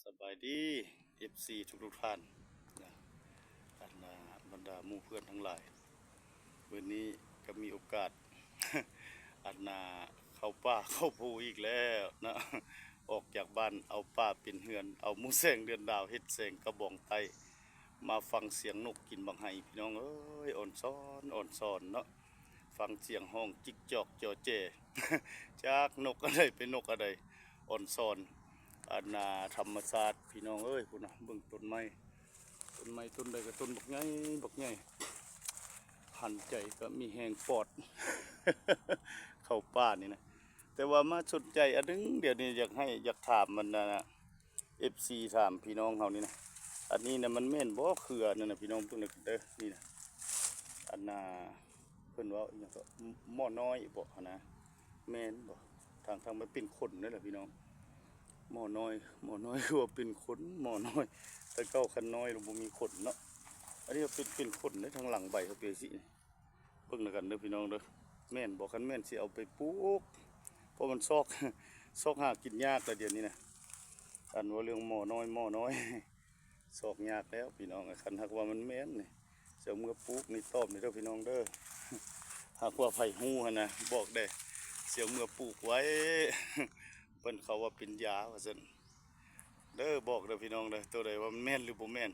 สบายดี FC ทุกท่านนะบรรดาหมู่เพื่อนทั้งหลายวันนี้ก็มีโอกาส อันนาเข้าป่าเข้าภูอีกแล้วนะออกจากบ้านเอาป่าเป็นเฮือนเอาหมูแสงเดือนดาวเฮ็ดแสงกระบองไตมาฟังเสียงนกกินบังไห้พี่น้องเอ้ยอ่อนซ้อนเนาะฟังเสียงห้องจิกจอกจอเจ จากนกอะไรเป็นนกอะไรอ่อนซ้อนอันนาธรรมศาสตร์พี่น้องเอ้ยพุ่นน่ะเบิ่งต้นไม้ต้นใดก็ต้นบักใหญ่หันใจก็มีแหงปอด เข้าป่านี่นะแต่ว่ามาสนใจอันนึงเดี๋ยวนี้อยากถามมันนะ FC ถามพี่น้องเขานี่นะอันนี้นะมันแม่นบ่เครือนั่นน่ะพี่น้องเพิ่นน่ะเด้อนี่นะอันน่ะเพิ่นว่าอหยังก็หม้อน้อยบ่นะแม่นบ่ทางมันเป็นขนนั่นแหละพี่น้องหม้อน้อยคือว่าเป็นขนหม้อน้อยแต่เก้าคันน้อยบ่มีขนเนาะอันนี้เป็นขนในทางหลังใบเขาเปียสิเบิ่งแล้วกันเด้อพี่น้องเด้อแม่นบ่คันแม่นสิเอาไปปลูกเพราะมันซอก หากินยากแล้วเดี๋ยวนี้นะอันว่าเรื่องหม้อน้อย ซอกยากแล้วพี่น้องคันหากว่ามันแม่นนี่เสียเมื่อปลูกนี่ตอบนี่เด้อพี่น้องเด้อ หากว่าไผฮู้หั่นนะบอกได้เสียเมื่อปลูกไว้ เพิ่นเขาว่าเป็นยาว่าซั่นเด้อบอกเด้อพี่น้องเด้อตัวใดว่ามันแม่นหรือบ่แม่น